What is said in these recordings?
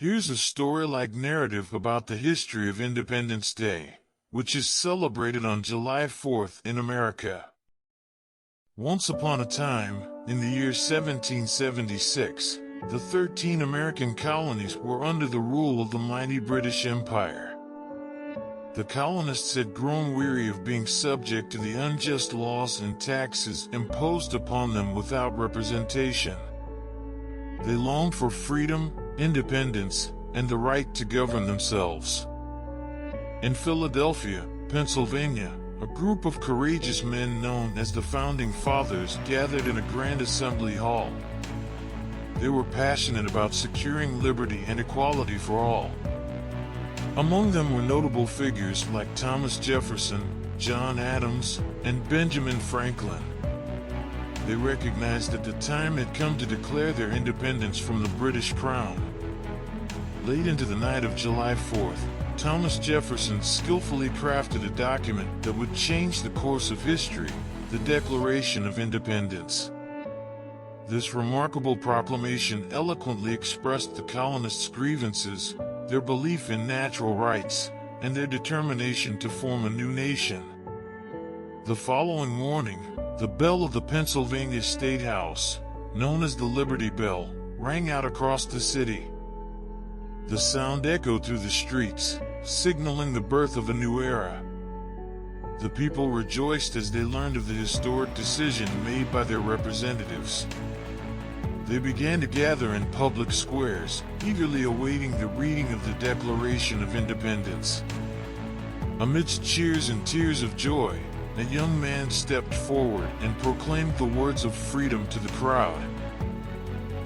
Here's a story-like narrative about the history of Independence Day, which is celebrated on July 4th in America. Once upon a time, in the year 1776, the 13 American colonies were under the rule of the mighty British Empire. The colonists had grown weary of being subject to the unjust laws and taxes imposed upon them without representation. They longed for freedom, independence, and the right to govern themselves. In Philadelphia, Pennsylvania, a group of courageous men known as the Founding Fathers gathered in a grand assembly hall. They were passionate about securing liberty and equality for all. Among them were notable figures like Thomas Jefferson, John Adams, and Benjamin Franklin. They recognized that the time had come to declare their independence from the British Crown. Late into the night of July 4th, Thomas Jefferson skillfully crafted a document that would change the course of history, the Declaration of Independence. This remarkable proclamation eloquently expressed the colonists' grievances, their belief in natural rights, and their determination to form a new nation. The following morning, the bell of the Pennsylvania State House, known as the Liberty Bell, rang out across the city. The sound echoed through the streets, signaling the birth of a new era. The people rejoiced as they learned of the historic decision made by their representatives. They began to gather in public squares, eagerly awaiting the reading of the Declaration of Independence. Amidst cheers and tears of joy, a young man stepped forward and proclaimed the words of freedom to the crowd.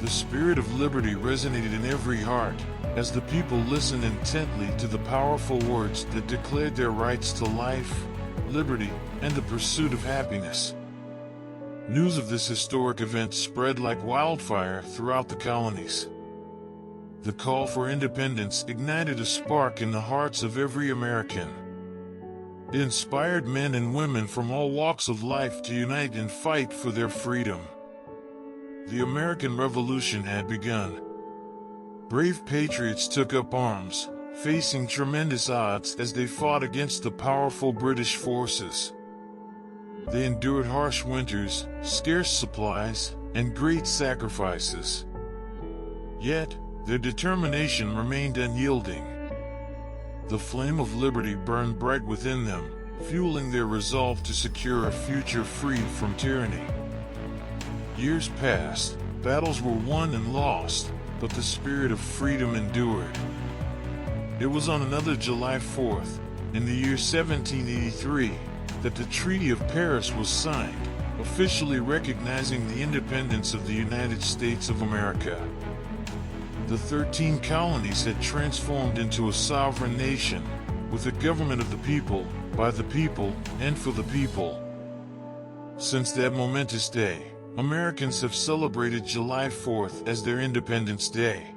The spirit of liberty resonated in every heart, as the people listened intently to the powerful words that declared their rights to life, liberty, and the pursuit of happiness. News of this historic event spread like wildfire throughout the colonies. The call for independence ignited a spark in the hearts of every American. It inspired men and women from all walks of life to unite and fight for their freedom. The American Revolution had begun. Brave patriots took up arms, facing tremendous odds as they fought against the powerful British forces. They endured harsh winters, scarce supplies, and great sacrifices. Yet, their determination remained unyielding. The flame of liberty burned bright within them, fueling their resolve to secure a future free from tyranny. Years passed, battles were won and lost, but the spirit of freedom endured. It was on another July 4th, in the year 1783, that the Treaty of Paris was signed, officially recognizing the independence of the United States of America. The 13 colonies had transformed into a sovereign nation, with a government of the people, by the people, and for the people. Since that momentous day, Americans have celebrated July 4th as their Independence Day.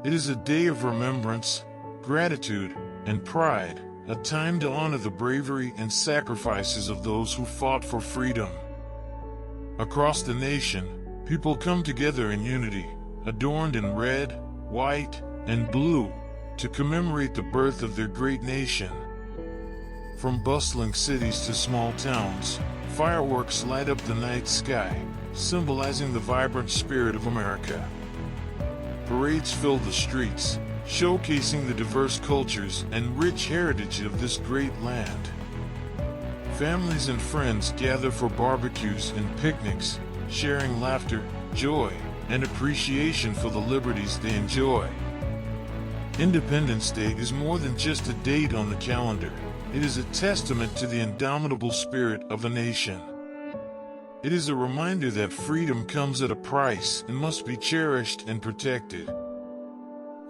It is a day of remembrance, gratitude, and pride, a time to honor the bravery and sacrifices of those who fought for freedom. Across the nation, people come together in unity, adorned in red, white, and blue, to commemorate the birth of their great nation. From bustling cities to small towns, fireworks light up the night sky, symbolizing the vibrant spirit of America. Parades fill the streets, showcasing the diverse cultures and rich heritage of this great land. Families and friends gather for barbecues and picnics, sharing laughter, joy, and appreciation for the liberties they enjoy. Independence Day is more than just a date on the calendar. It is a testament to the indomitable spirit of a nation. It is a reminder that freedom comes at a price and must be cherished and protected.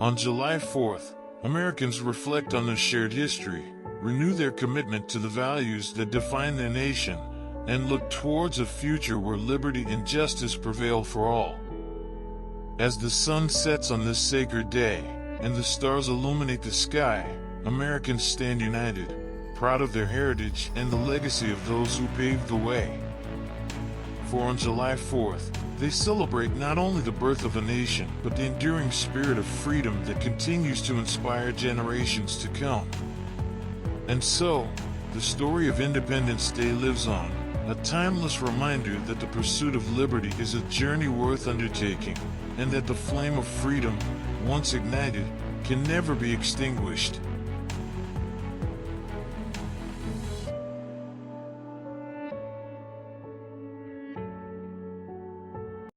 On July 4th, Americans reflect on their shared history, renew their commitment to the values that define their nation, and look towards a future where liberty and justice prevail for all. As the sun sets on this sacred day, and the stars illuminate the sky, Americans stand united, proud of their heritage and the legacy of those who paved the way. for on July 4th, they celebrate not only the birth of a nation, but the enduring spirit of freedom that continues to inspire generations to come. And so, the story of Independence Day lives on, a timeless reminder that the pursuit of liberty is a journey worth undertaking, and that the flame of freedom, once ignited, can never be extinguished.